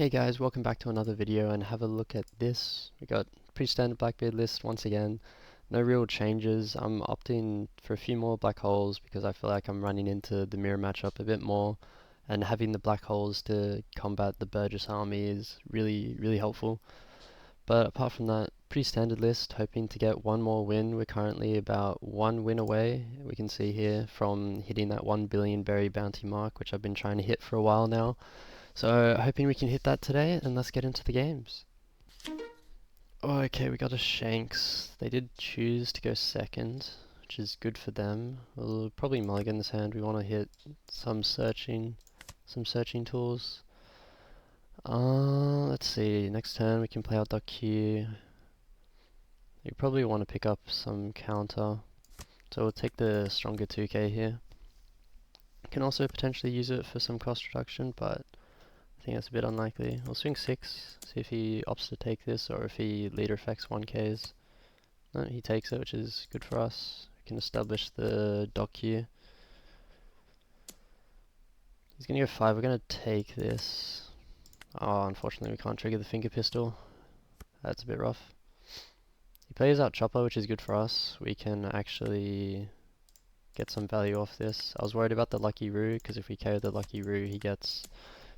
Hey guys, welcome back to another video and have a look at this. We got pretty standard Blackbeard list once again. No real changes. I'm opting for a few more black holes because I feel like I'm running into the mirror matchup a bit more, and having the black holes to combat the Burgess army is really helpful. But apart from that, pretty standard list, hoping to get one more win. We're currently about one win away, we can see here, from hitting that 1 billion berry bounty mark, which I've been trying to hit for a while now. So hoping we can hit that today, and let's get into the games. Okay, we got a Shanks. They did choose to go second, which is good for them. We'll probably mulligan this hand. We want to hit some searching tools. Let's see. Next turn we can play out Duck Q. You probably want to pick up some counter, so we'll take the stronger 2k here. Can also potentially use it for some cost reduction, but I think that's a bit unlikely. We'll swing 6, see if he opts to take this or if he leader effects 1ks. No, he takes it, which is good for us. We can establish the dock here. He's going to go 5, we're going to take this. Oh, unfortunately we can't trigger the finger pistol. That's a bit rough. He plays out chopper, which is good for us. We can actually get some value off this. I was worried about the lucky roo, because if we KO the lucky roo he gets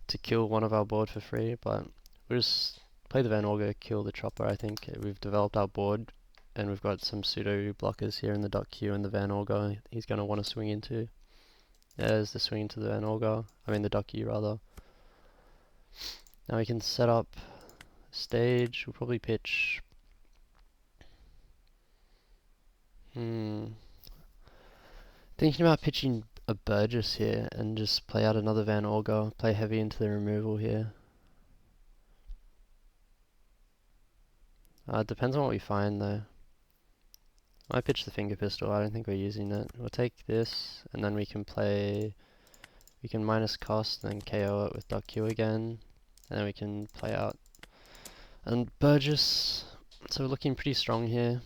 to kill one of our board for free, but we'll just play the Van Auger, kill the chopper. I think we've developed our board and we've got some pseudo blockers here in the dot Q and the Van Auger he's going to want to swing into. There's the swing into the Van Auger, I mean the dot Q rather. Now we can set up stage. We'll probably pitch thinking about pitching a Burgess here and just play out another Van Auger, play heavy into the removal here. It depends on what we find though. I pitch the finger pistol, I don't think we're using it. We'll take this and then we can minus cost and then KO it with duck Q again. And then we can play out and Burgess. So we're looking pretty strong here.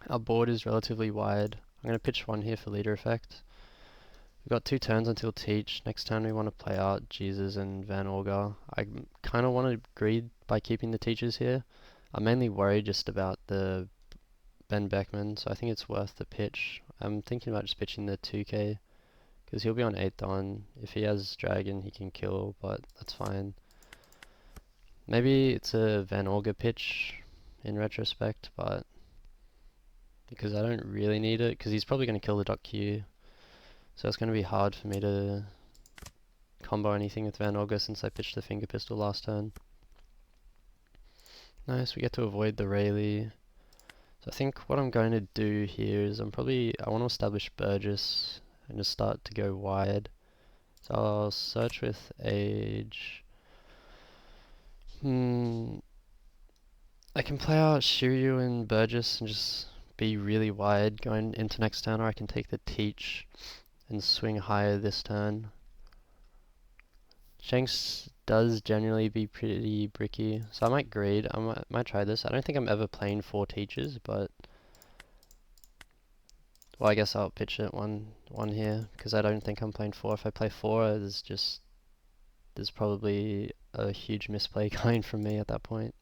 Our board is relatively wide. I'm going to pitch 1 here for leader effect. We've got 2 turns until teach. Next turn we want to play out Jesus and Van Auger. I kind of want to greed by keeping the teachers here. I'm mainly worried just about the Ben Beckman, so I think it's worth the pitch. I'm thinking about just pitching the 2k, because he'll be on 8th on. If he has dragon he can kill, but that's fine. Maybe it's a Van Auger pitch in retrospect, but because I don't really need it, because he's probably going to kill the dot Q. So it's going to be hard for me to combo anything with Van Auger since I pitched the finger pistol last turn. Nice, we get to avoid the Rayleigh. So I think what I'm going to do here is I want to establish Burgess and just start to go wide. So I'll search with age. I can play out Shiryu and Burgess and just be really wide going into next turn, or I can take the teach and swing higher this turn. Shanks does generally be pretty bricky, so I might greed. I might try this. I don't think I'm ever playing 4 teachers, but well, I guess I'll pitch it one here because I don't think I'm playing 4. If I play 4, there's probably a huge misplay going from me at that point.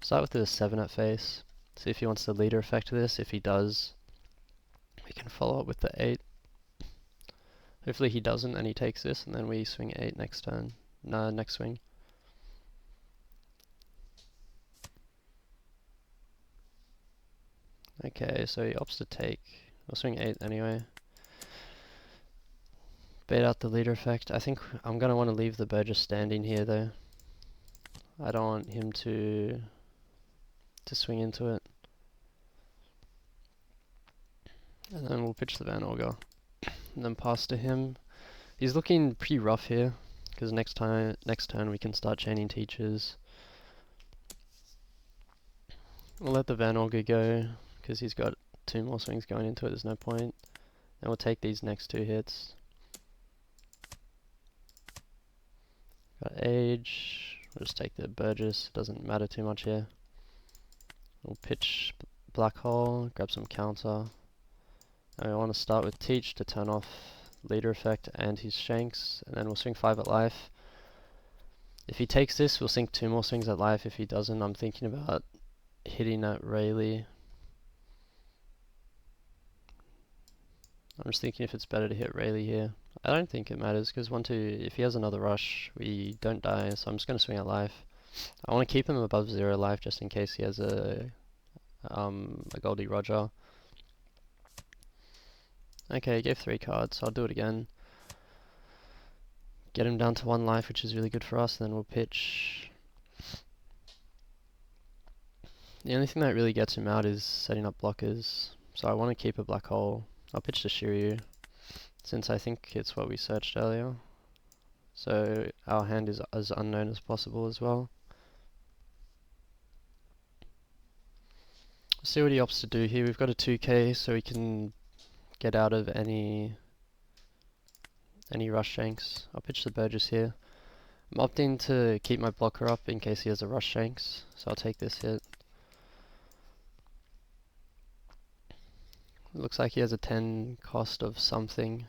Start with the 7 at face. See if he wants to leader effect this. If he does, we can follow up with the 8. Hopefully he doesn't and he takes this, and then we swing 8 next turn. No, next swing. Okay, so he opts to take. We'll swing 8 anyway. Bait out the leader effect. I think I'm going to want to leave the Burgess standing here though. I don't want him to swing into it. And then we'll pitch the Van Auger. And then pass to him. He's looking pretty rough here, because next turn we can start chaining teachers. We'll let the Van Auger go, because he's got 2 more swings going into it, there's no point. And we'll take these next 2 hits. Got age, we'll just take the Burgess, doesn't matter too much here. We'll pitch black hole, grab some counter. And we want to start with teach to turn off leader effect and his Shanks, and then we'll swing 5 at life. If he takes this, we'll sink 2 more swings at life. If he doesn't, I'm thinking about hitting at Rayleigh. I'm just thinking if it's better to hit Rayleigh here. I don't think it matters, because 1-2, if he has another rush, we don't die, so I'm just going to swing at life. I want to keep him above 0 life, just in case he has a Goldie Roger. Okay, he gave 3 cards, so I'll do it again. Get him down to 1 life, which is really good for us, and then we'll pitch. The only thing that really gets him out is setting up blockers, so I want to keep a black hole. I'll pitch to Shiryu, since I think it's what we searched earlier. So our hand is as unknown as possible as well. See what he opts to do here. We've got a 2k, so we can get out of any rush Shanks. I'll pitch the Burgess here. I'm opting to keep my blocker up in case he has a rush Shanks, so I'll take this hit. It looks like he has a 10 cost of something.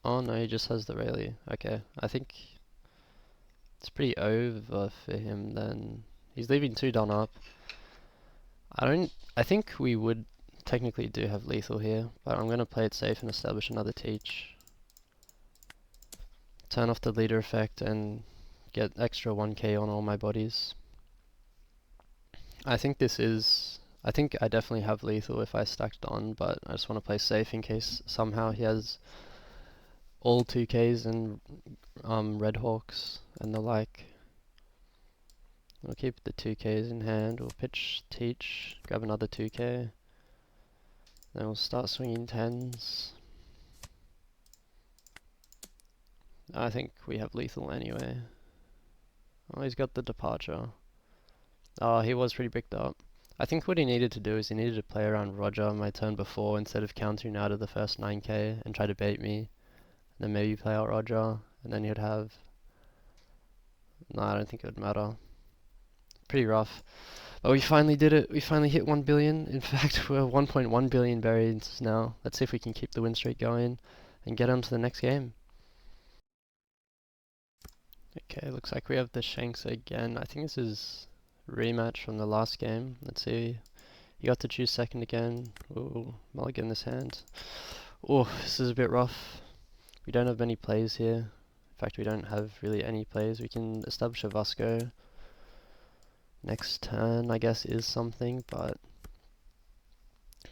Oh no, he just has the Rayleigh. Okay, I think it's pretty over for him then. He's leaving 2 done up. I think we would technically do have lethal here, but I'm going to play it safe and establish another teach. Turn off the leader effect and get extra 1k on all my bodies. I think I definitely have lethal if I stacked on, but I just want to play safe in case somehow he has all 2ks and Red Hawks and the like. We'll keep the 2ks in hand, we'll pitch teach, grab another 2k, then we'll start swinging 10s. I think we have lethal anyway. Oh, he's got the departure. Oh, he was pretty bricked up. I think what he needed to do is he needed to play around Roger my turn before instead of countering out of the first 9k and try to bait me. And then maybe play out Roger, and then he'd have... No, I don't think it would matter. Pretty rough. But we finally did it. We finally hit 1 billion. In fact, we're 1.1 billion buried now. Let's see if we can keep the win streak going and get on to the next game. Okay, looks like we have the Shanks again. I think this is rematch from the last game. Let's see. You got to choose second again. Ooh, mulligan this hand. Oh, this is a bit rough. We don't have many plays here. In fact, we don't have really any plays. We can establish a Vasco. Next turn, I guess, is something, but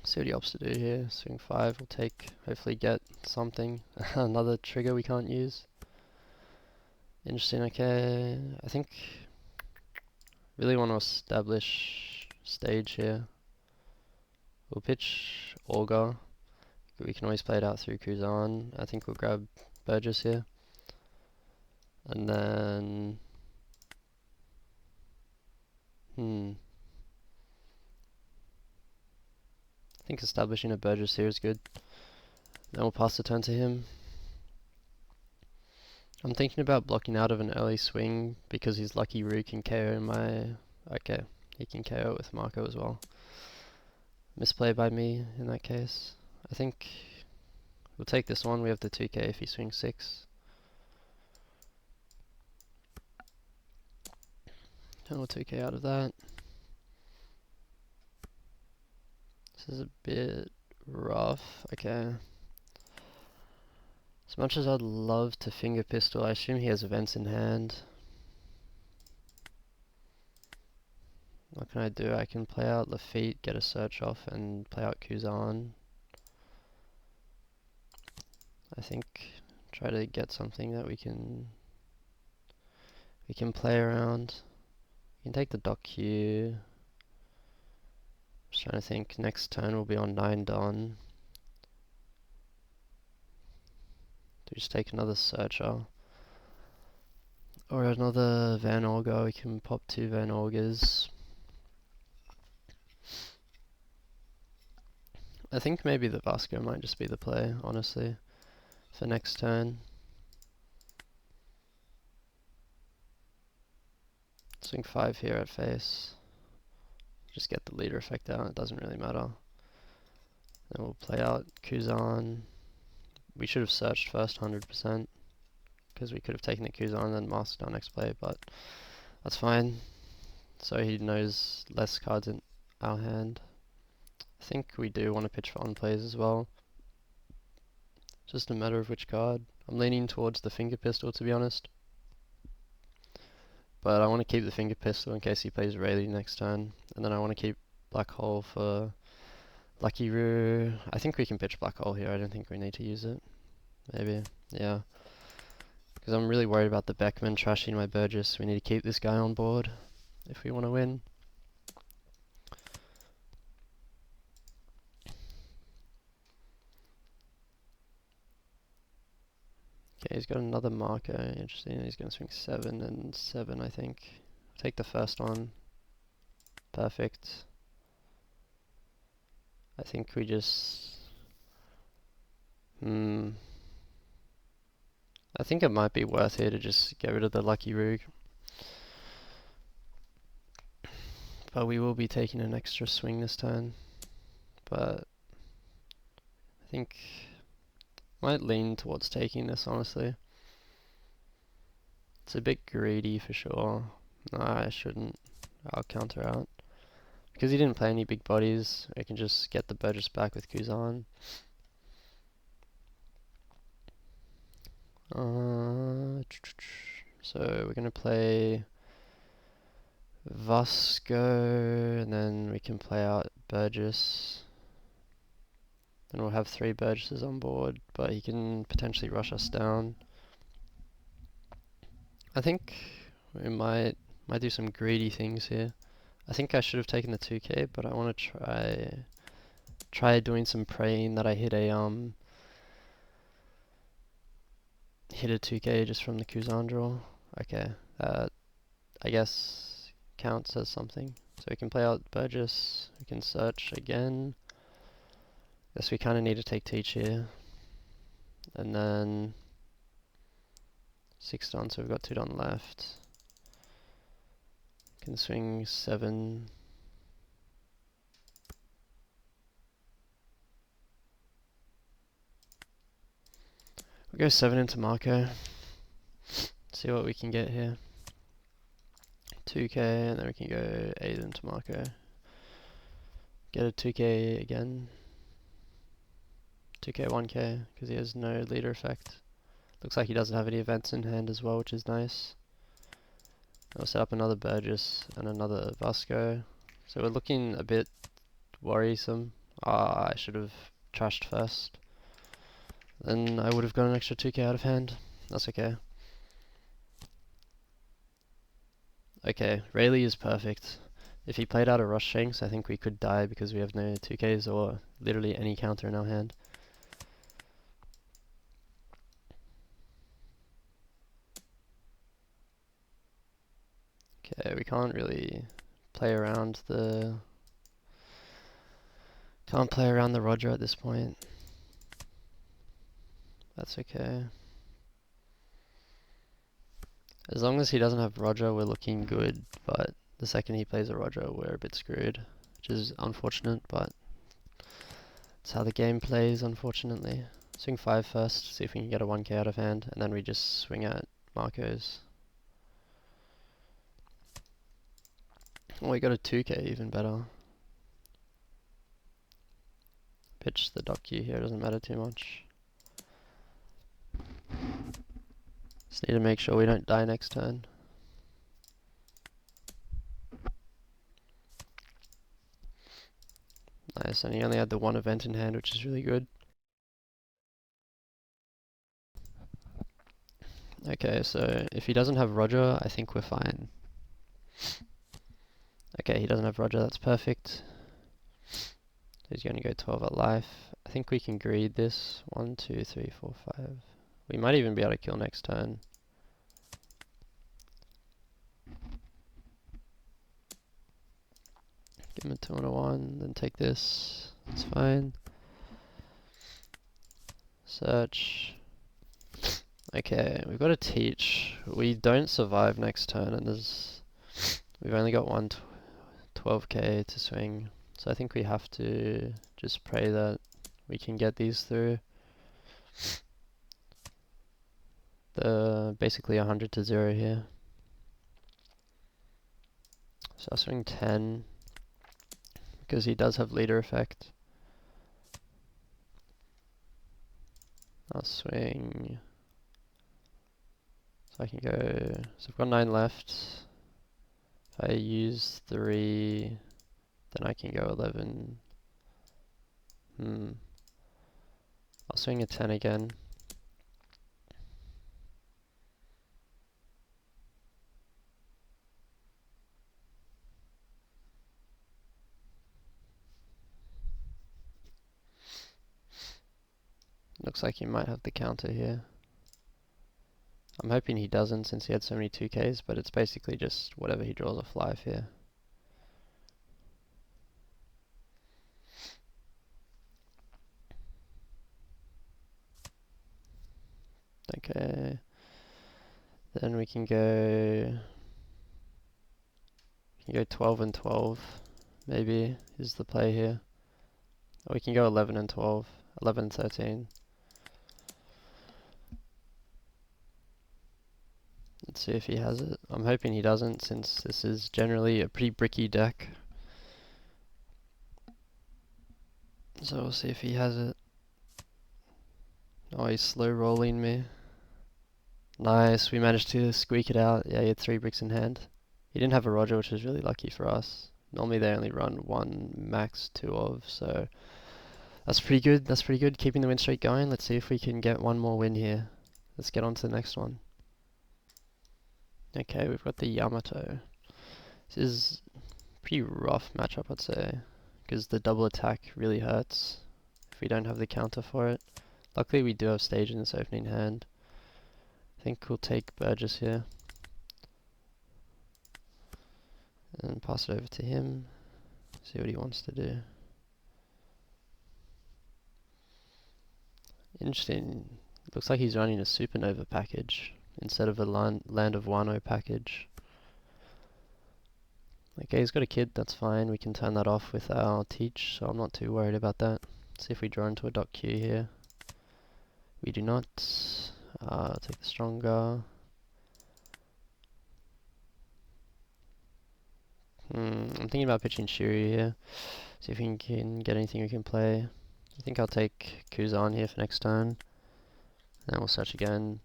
see what he opts to do here. Swing 5, we'll take, hopefully get something. Another trigger we can't use. Interesting, okay. I think really want to establish stage here. We'll pitch Olga. We can always play it out through Kuzan. I think we'll grab Burgess here. And then... I think establishing a Burgess here is good. Then we'll pass the turn to him. I'm thinking about blocking out of an early swing because his Lucky Roo can KO my... Okay, he can KO it with Marco as well. Misplay by me in that case. I think we'll take this one. We have the 2k if he swings 6. And we'll 2k out of that. This is a bit rough. Okay. As much as I'd love to finger pistol, I assume he has events in hand. What can I do? I can play out Lafitte, get a search off, and play out Kuzan. I think try to get something that we can play around. We can take the Dock Q. Just trying to think. Next turn we'll be on 9 Don. Do we just take another searcher? Or another Van Olga? We can pop 2 Van Olgas. I think maybe the Vasco might just be the play, honestly, for next turn. Swing 5 here at face. Just get the leader effect out, it doesn't really matter. Then we'll play out Kuzan. we should have searched first 100%, because we could have taken the Kuzan and then masked our next play, but that's fine. So he knows less cards in our hand. I think we do want to pitch for on-plays as well. Just a matter of which card. I'm leaning towards the finger pistol, to be honest. But I want to keep the finger pistol in case he plays Rayleigh next turn. And then I want to keep Black Hole for Lucky Roo. I think we can pitch Black Hole here. I don't think we need to use it. Maybe. Yeah. Because I'm really worried about the Beckman trashing my Burgess. We need to keep this guy on board if we want to win. Okay, he's got another marker. Interesting. He's going to swing 7 and 7, I think. Take the first one. Perfect. I think we just... I think it might be worth here to just get rid of the Lucky Roog. But we will be taking an extra swing this turn. But I think might lean towards taking this, honestly. It's a bit greedy for sure. No, I shouldn't. I'll counter out. Because he didn't play any big bodies, I can just get the Burgess back with Kuzan. So we're going to play Vasco, and then we can play out Burgess. Then we'll have 3 Burgesses on board, but he can potentially rush us down. I think we might do some greedy things here. I think I should have taken the 2k, but I want to try doing some praying that I hit a 2k just from the Kuzan draw. Okay, that I guess counts as something. So we can play out Burgess, we can search again. Guess we kind of need to take Teach here. And then 6 done, so we've got 2 done left. Can swing 7. We'll go 7 into Marco. See what we can get here. 2k, and then we can go 8 into Marco. Get a 2k again. 2k, 1k, because he has no leader effect. Looks like he doesn't have any events in hand as well, which is nice. I'll set up another Burgess and another Vasco. So we're looking a bit worrisome. I should have trashed first. Then I would have got an extra 2k out of hand. That's okay. Okay, Rayleigh is perfect. If he played out a Rush Shanks, I think we could die because we have no 2ks or literally any counter in our hand. Okay, we can't really play around the... Can't play around the Roger at this point. That's okay. As long as he doesn't have Roger, we're looking good, but the second he plays a Roger, we're a bit screwed, which is unfortunate, but it's how the game plays, unfortunately. Swing 5 first, see if we can get a 1k out of hand, and then we just swing at Marco's. Oh, we got a 2k, even better. Pitch the dock queue here, doesn't matter too much. Just need to make sure we don't die next turn. Nice, and he only had the 1 event in hand, which is really good. Okay, so if he doesn't have Roger, I think we're fine. Okay, he doesn't have Roger, that's perfect. He's going to go 12 at life. I think we can greed this. 1, 2, 3, 4, 5. We might even be able to kill next turn. Give him a 2 and a 1, then take this. That's fine. Search. Okay, we've got to teach. We don't survive next turn, and we've only got 12k to swing. So I think we have to just pray that we can get these through. the basically 100 to 0 here. So I'll swing 10 because he does have leader effect. I'll swing, so I can go, so I've got 9 left. If I use 3, then I can go 11. I'll swing a 10 again. Looks like he might have the counter here. I'm hoping he doesn't since he had so many 2Ks, but it's basically just whatever he draws off live here. Okay. Then we can go 12 and 12, maybe, is the play here. Or we can go 11 and 12, 11 and 13. Let's see if he has it. I'm hoping he doesn't, since this is generally a pretty bricky deck. So we'll see if he has it. Oh, he's slow rolling me. Nice, we managed to squeak it out. Yeah, he had 3 bricks in hand. He didn't have a Roger, which was really lucky for us. Normally they only run 1, max 2 of, so that's pretty good. That's pretty good, keeping the win streak going. Let's see if we can get one more win here. Let's get on to the next one. Okay, we've got the Yamato. This is a pretty rough matchup, I'd say, because the double attack really hurts if we don't have the counter for it. Luckily we do have stage in this opening hand. I think we'll take Burgess here and pass it over to him, see what he wants to do. Interesting, looks like he's running a Supernova package instead of a Land of Wano package. Okay, he's got a kid, that's fine. We can turn that off with our teach, so I'm not too worried about that. Let's see if we draw into a dot Q here. We do not. Take the stronger. I'm thinking about pitching Shuri here. See if we can get anything we can play. I think I'll take Kuzan here for next turn. Then we'll search again.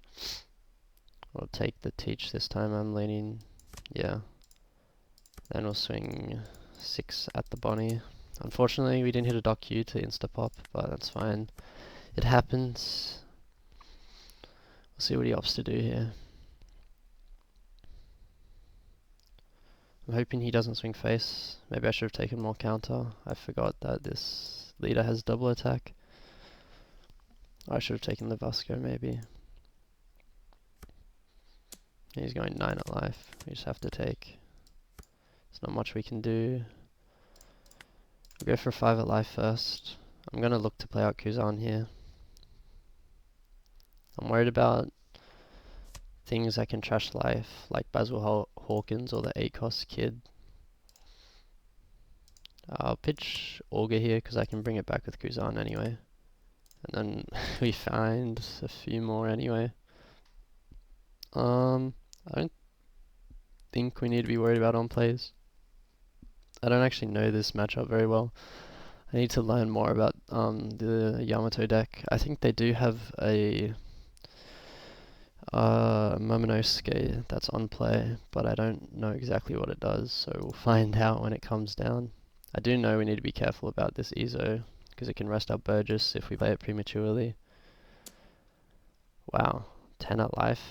We'll take the teach this time, I'm leaning. Yeah. Then we'll swing 6 at the Bonnie. Unfortunately, we didn't hit a dot Q to insta-pop, but that's fine. It happens. We'll see what he opts to do here. I'm hoping he doesn't swing face. Maybe I should have taken more counter. I forgot that this leader has double attack. I should have taken the Vasco maybe. He's going 9 at life. We just have to take. There's not much we can do. We'll go for 5 at life first. I'm going to look to play out Kuzan here. I'm worried about things that can trash life, like Basil Hawkins or the 8-cost kid. I'll pitch Augur here because I can bring it back with Kuzan anyway. And then we find a few more anyway. I don't think we need to be worried about on plays. I don't actually know this matchup very well. I need to learn more about the Yamato deck. I think they do have a Momonosuke that's on play, but I don't know exactly what it does, so we'll find out when it comes down. I do know we need to be careful about this Ezo, because it can rest up Burgess if we play it prematurely. Wow, 10 at life.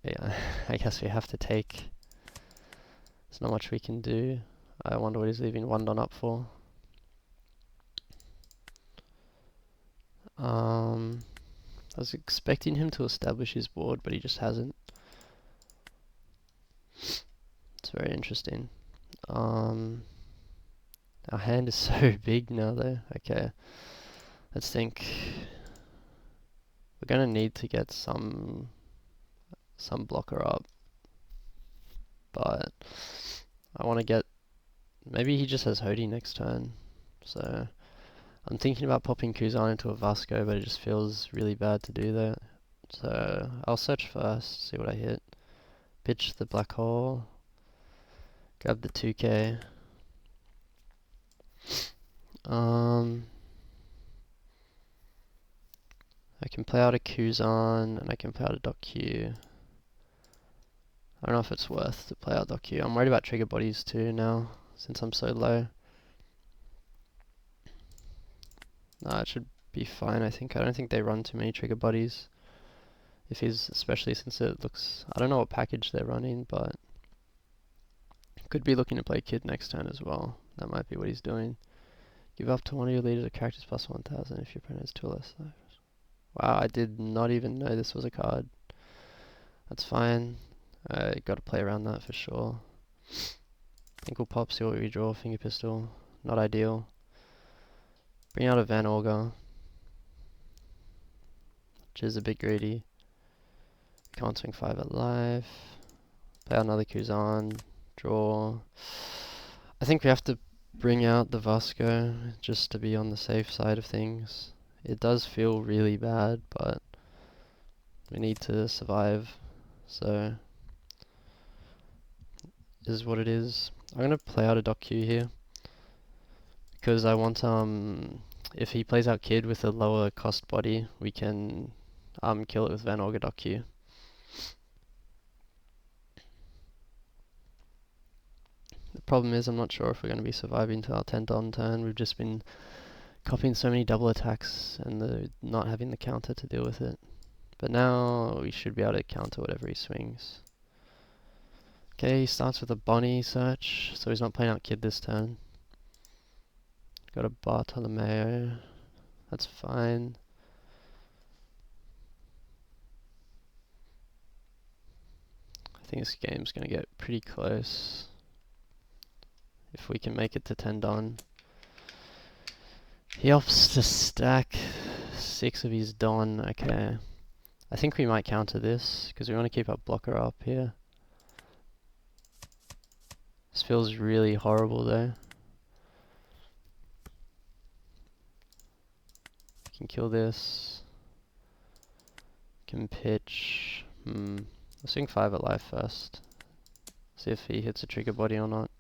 Yeah, I guess we have to take. There's not much we can do. I wonder what he's leaving 1 don up for. I was expecting him to establish his board, but he just hasn't. It's very interesting. Our hand is so big now though. Okay, let's think. We're gonna need to get some blocker up, but I want to get, maybe he just has Hody next turn, so I'm thinking about popping Kuzan into a Vasco, but it just feels really bad to do that. So I'll search first, see what I hit. Pitch the black hole. Grab the 2k. I can play out a Kuzan and I can play out a dot Q. I don't know if it's worth to play out dot Q. I'm worried about trigger bodies too now, since I'm so low. Nah, it should be fine, I think. I don't think they run too many trigger bodies. Especially since it looks, I don't know what package they're running, but could be looking to play Kid next turn as well. That might be what he's doing. Give up to one of your leaders of characters plus 1000 if your opponent has 2 or less lives. Wow, I did not even know this was a card. That's fine. I gotta play around that for sure. Ankle pop, see what we draw, finger pistol. Not ideal. Bring out a Van Auger, which is a bit greedy. Can't swing 5 at life. Play out another Kuzan. Draw. I think we have to bring out the Vasco just to be on the safe side of things. It does feel really bad, but we need to survive. So, is what it is. I'm gonna play out a dot Q here because I want if he plays out Kid with a lower cost body, we can kill it with Van Auger dot Q. The problem is I'm not sure if we're going to be surviving to our 10 Don turn. We've just been copying so many double attacks and not having the counter to deal with it. But now we should be able to counter whatever he swings. Okay, he starts with a Bonnie search, so he's not playing out Kid this turn. Got a Bartolomeo. That's fine. I think this game's going to get pretty close. If we can make it to 10 Don. He opts to stack 6 of his Don. Okay. I think we might counter this, because we want to keep our blocker up here. This feels really horrible though. Can kill this. Can pitch. Let's swing 5 at life first. See if he hits a trigger body or not.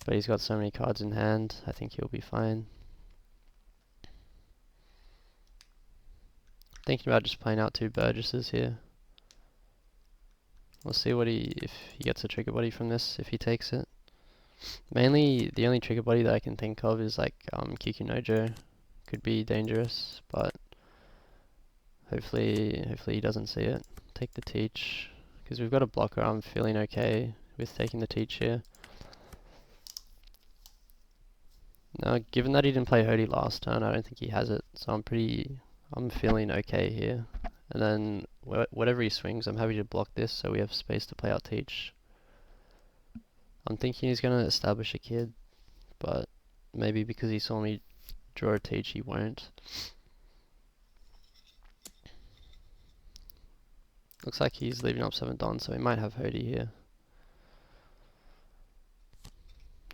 But he's got so many cards in hand, I think he'll be fine. Thinking about just playing out 2 Burgesses here. We'll see if he gets a trigger body from this, if he takes it. Mainly, the only trigger body that I can think of is like Kikunojo. Could be dangerous, but hopefully he doesn't see it. Take the teach, because we've got a blocker. I'm feeling okay with taking the teach here. Now, given that he didn't play Hody last turn, I don't think he has it, so I'm feeling okay here. And then whatever he swings, I'm happy to block this so we have space to play out teach. I'm thinking he's going to establish a Kid, but maybe because he saw me draw a teach, he won't. Looks like he's leaving up 7 Don, so he might have Hody here.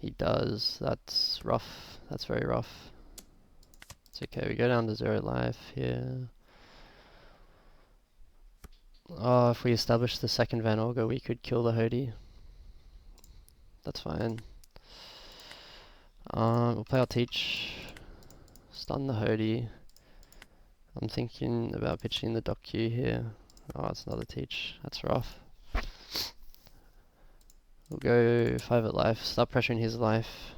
He does. That's rough. That's very rough. It's okay, we go down to 0 life here. Oh, if we establish the second Van Auger, we could kill the Hody. That's fine. We'll play our teach. Stun the Hody. I'm thinking about pitching the dot Q here. Oh, it's another teach. That's rough. We'll go 5 at life. Start pressuring his life.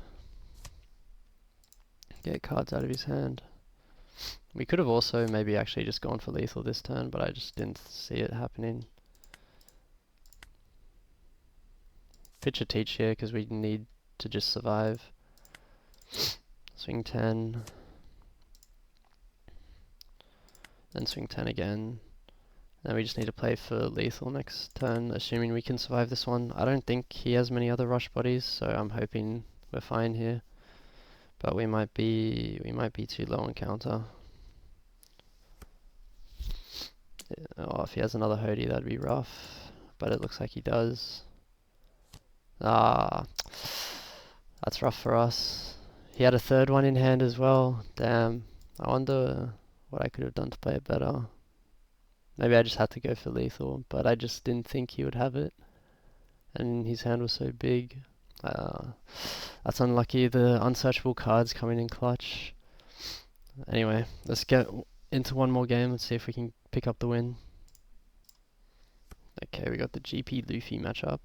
Get cards out of his hand. We could have also maybe actually just gone for lethal this turn, but I just didn't see it happening. Pitch a teach here because we need to just survive. Swing 10. Then swing 10 again. Then we just need to play for lethal next turn, assuming we can survive this one. I don't think he has many other rush bodies, so I'm hoping we're fine here. But we might be too low on counter. Oh, if he has another Hody, that'd be rough. But it looks like he does. Ah, that's rough for us. He had a third one in hand as well. Damn. I wonder what I could have done to play it better. Maybe I just had to go for lethal, but I just didn't think he would have it. And his hand was so big. That's unlucky. The unsearchable cards coming in clutch. Anyway, let's get into one more game. Let's see if we can pick up the win. Okay, we got the GP Luffy matchup.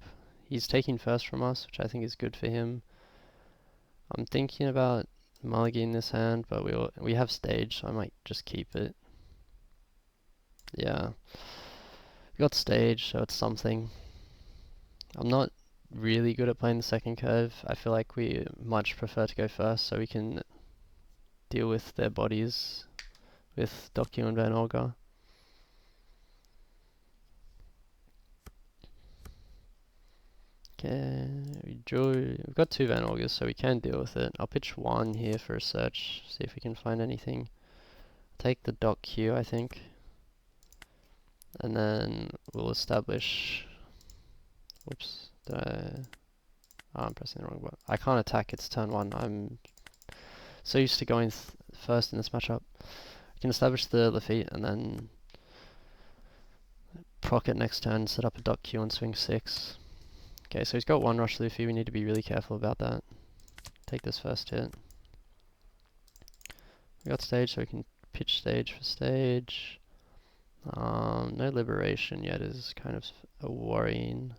He's taking first from us, which I think is good for him. I'm thinking about mulliganing this hand, but we have stage, so I might just keep it. Yeah. We got stage, so it's something. I'm not really good at playing the second curve. I feel like we much prefer to go first so we can deal with their bodies with Doku and Van Olga. Okay, we've got 2 Van Olgas, so we can deal with it. I'll pitch 1 here for a search, see if we can find anything. Take the Doc Q, I think. And then we'll establish... Whoops, I'm pressing the wrong button. I can't attack, it's turn 1. I'm so used to going first in this matchup. We can establish the Luffy and then proc it next turn, set up a Doc Q and swing 6. Okay, so he's got 1 rush Luffy, we need to be really careful about that. Take this first hit. We got stage, so we can pitch stage for stage. No liberation yet is kind of a worrying.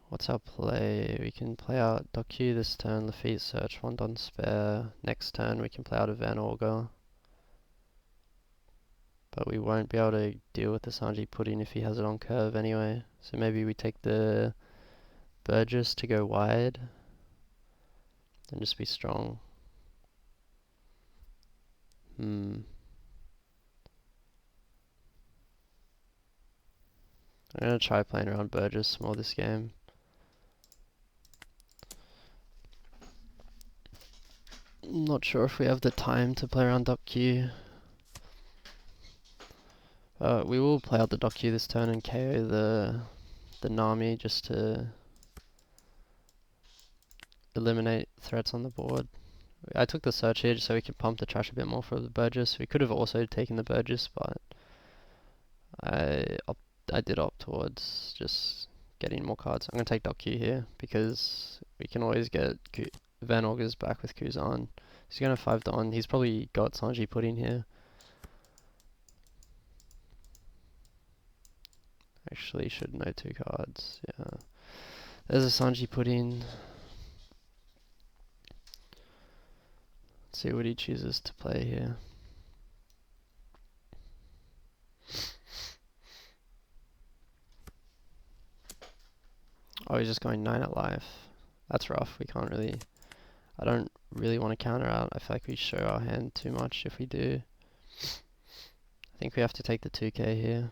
What's our play? We can play out Doku this turn, Lafitte search, 1 Don spare. Next turn we can play out a Van Olga. But we won't be able to deal with the Sanji pudding if he has it on curve anyway. So maybe we take the Burgess to go wide. And just be strong. I'm gonna try playing around Burgess more this game. Not sure if we have the time to play around Doku. We will play out the Doku this turn and KO the Nami just to eliminate threats on the board. I took the search here just so we could pump the trash a bit more for the Burgess. We could have also taken the Burgess, but I did opt towards just getting more cards. I'm going to take Doku here because we can always get Van Olga's back with Kuzan. He's going to 5 Don. He's probably got Sanji pudding here. Actually should know 2 cards. Yeah. There's a Sanji pudding. Let's see what he chooses to play here. Oh, he's just going 9 at life. That's rough. We can't really... I don't really want to counter out. I feel like we show our hand too much if we do. I think we have to take the 2k here.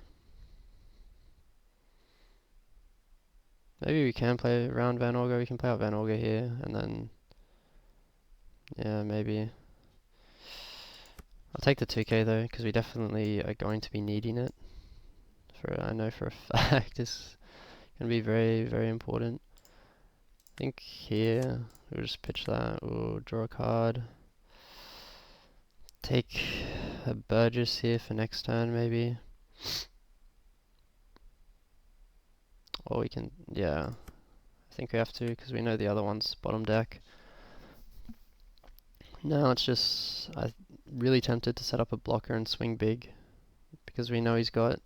Maybe we can play around Van Olga. We can play out Van Olga here, and then... Yeah, maybe. I'll take the 2k though, because we definitely are going to be needing it. I know for a fact it's going to be very, very important. I think here, we'll just pitch that. We'll draw a card. Take a Burgess here for next turn, maybe. Or we can, yeah. I think we have to, because we know the other one's bottom deck. Now it's just, I'm really tempted to set up a blocker and swing big, because we know he's got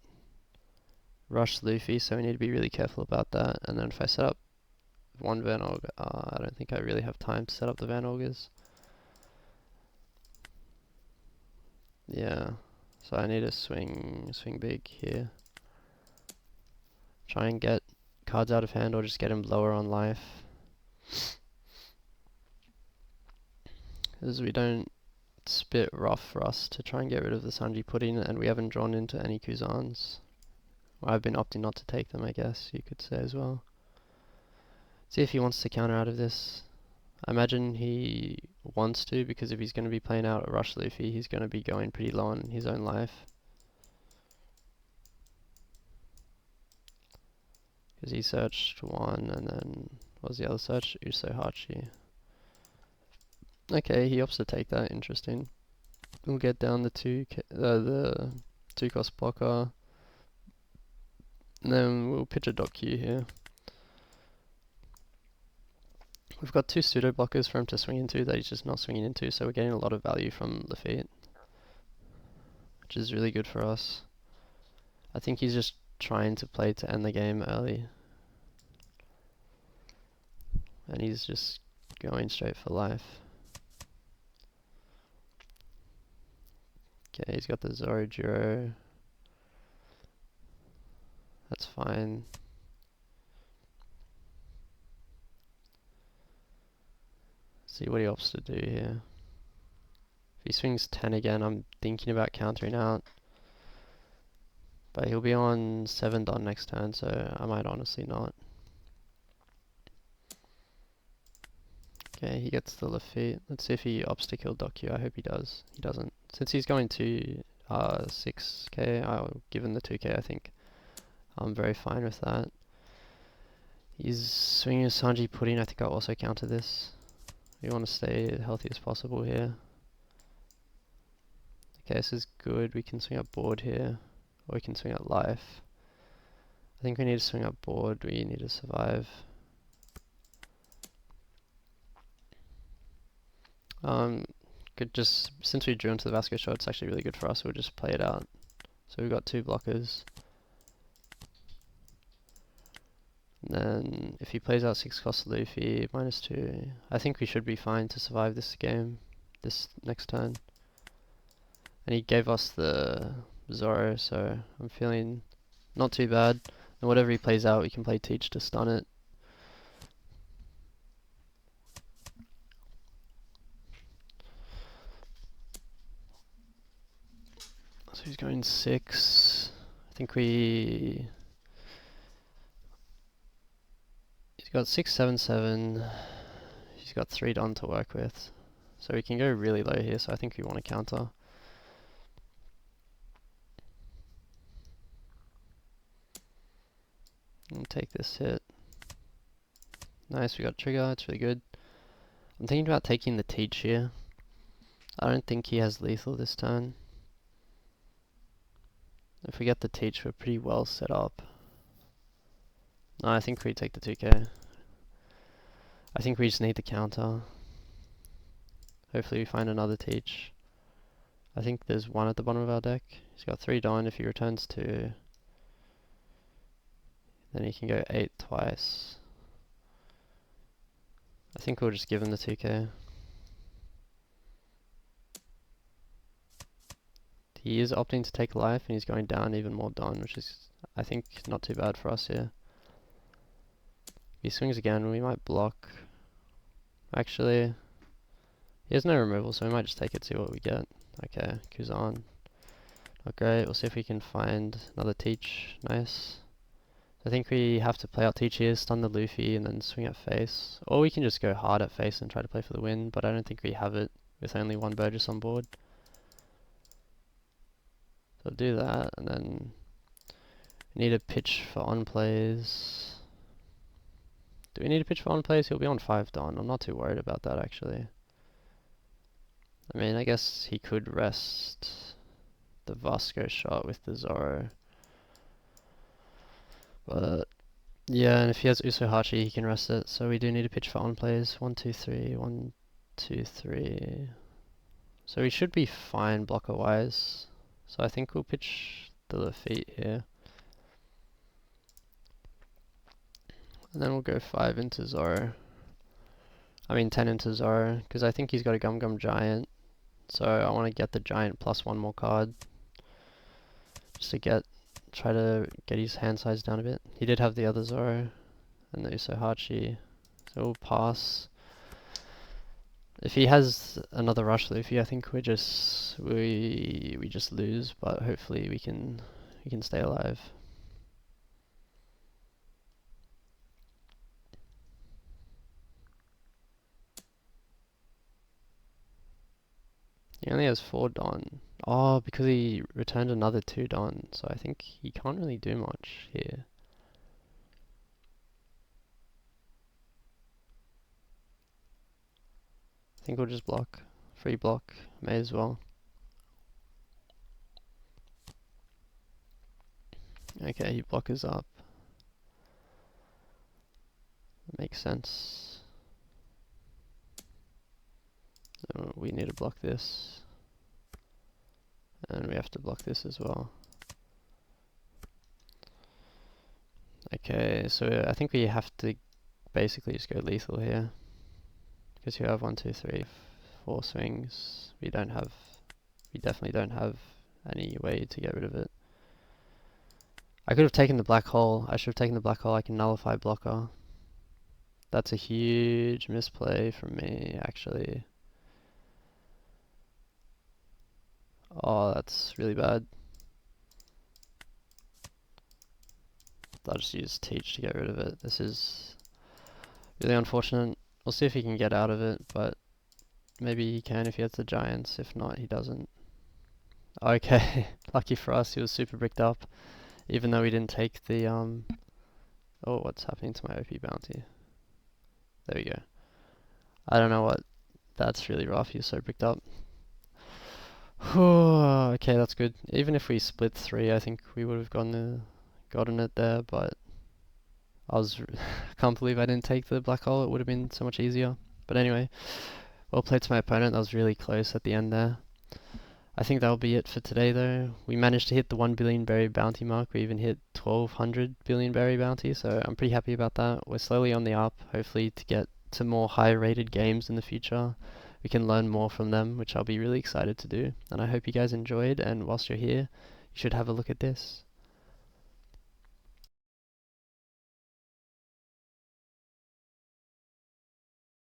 Rush Luffy, so we need to be really careful about that. And then if I set up 1 Van Olga, I don't think I really have time to set up the Van Olgas. Yeah, so I need to swing big here. Try and get cards out of hand or just get him lower on life. Because we don't, it's a bit rough for us to try and get rid of the Sanji pudding, and we haven't drawn into any Kuzans. Well, I've been opting not to take them, I guess you could say as well. See if he wants to counter out of this. I imagine he wants to, because if he's going to be playing out a Rush Luffy, he's going to be going pretty low on his own life. Because he searched 1, and then, what was the other search? Uso Hachi. Okay, he opts to take that, interesting. We'll get down the the 2-cost blocker, and then we'll pitch a dot Q here. We've got 2 pseudo blockers for him to swing into that he's just not swinging into, so we're getting a lot of value from Luffy, which is really good for us. I think he's just trying to play to end the game early, and he's just going straight for life. Okay, he's got the Zoro Jiro. That's fine. See what he opts to do here. If he swings 10 again, I'm thinking about countering out. But he'll be on 7 Don next turn, so I might honestly not. Okay, he gets the Luffy. Let's see if he opts to kill Doku. I hope he does. He doesn't. Since he's going to 6k, I'll give him the 2k, I think. I'm very fine with that. He's swinging a Sanji Pudding. I think I'll also counter this. We want to stay as healthy as possible here. Okay, this is good. We can swing up board here, or we can swing up life. I think we need to swing up board. We need to survive. Good. Just since we drew into the Vasco shot, it's actually really good for us. We'll just play it out. So we've got 2 blockers. And then if he plays out 6-cost Luffy, -2, I think we should be fine to survive this game, this next turn. And he gave us the Zoro, so I'm feeling not too bad. And whatever he plays out, we can play Teach to stun it. So he's going 6. I think he's got 6, 7, 7. He's got 3 Don to work with. So we can go really low here, so I think we want to counter. And take this hit. Nice, we got trigger, it's really good. I'm thinking about taking the Teach here. I don't think he has lethal this turn. If we get the Teach, we're pretty well set up. No, I think we take the 2k. I think we just need the counter. Hopefully we find another Teach. I think there's 1 at the bottom of our deck. He's got 3 Don. If he returns 2, then he can go 8 twice. I think we'll just give him the 2k. He is opting to take life, and he's going down even more Don, which is, I think, not too bad for us here. If he swings again, we might block. Actually, he has no removal, so we might just take it, see what we get. Okay, Kuzan. Not great. We'll see if we can find another Teach. Nice. I think we have to play out Teach here, stun the Luffy, and then swing at face. Or we can just go hard at face and try to play for the win, but I don't think we have it with only 1 Burgess on board. So do that, and then we need a pitch for on plays. Do we need a pitch for on plays? He'll be on 5 Don. I'm not too worried about that, actually. I mean, I guess he could rest the Vasco shot with the Zoro. But yeah, and if he has Usohachi, he can rest it. So we do need a pitch for on plays. 1, 2, 3. 1, 2, 3. So we should be fine blocker wise. So I think we'll pitch the Luffy here. And then we'll go 5 into Zoro. I mean 10 into Zoro, because I think he's got a Gum Gum Giant. So I want to get the Giant plus 1 more card. Just to try to get his hand size down a bit. He did have the other Zoro and the Usohachi, so we'll pass. If he has another Rush Luffy, I think we just lose, but hopefully we can stay alive. He only has 4 Don. Oh, because he returned another 2 Don, so I think he can't really do much here. I think we'll just block. Free block, may as well. Okay, he blockers up. Makes sense. So we need to block this. And we have to block this as well. Okay, so I think we have to basically just go lethal here. Because you have 1, 2, 3, 4 swings. We definitely don't have any way to get rid of it. I could have taken the black hole. I should have taken the black hole. I can nullify blocker. That's a huge misplay from me, actually. Oh, that's really bad. I'll just use teach to get rid of it. This is really unfortunate. We'll see if he can get out of it, but maybe he can if he has the giants. If not, he doesn't. Okay, lucky for us, he was super bricked up. Even though we didn't take the, oh, what's happening to my OP bounty? There we go. I don't know what, that's really rough, he was so bricked up. Okay, that's good. Even if we split 3, I think we would have gotten it there, but I can't believe I didn't take the black hole, it would have been so much easier. But anyway, well played to my opponent, that was really close at the end there. I think that'll be it for today though. We managed to hit the 1 billion berry bounty mark, we even hit 1200 billion berry bounty, so I'm pretty happy about that. We're slowly on the up, hopefully to get to more high rated games in the future. We can learn more from them, which I'll be really excited to do. And I hope you guys enjoyed, and whilst you're here, you should have a look at this.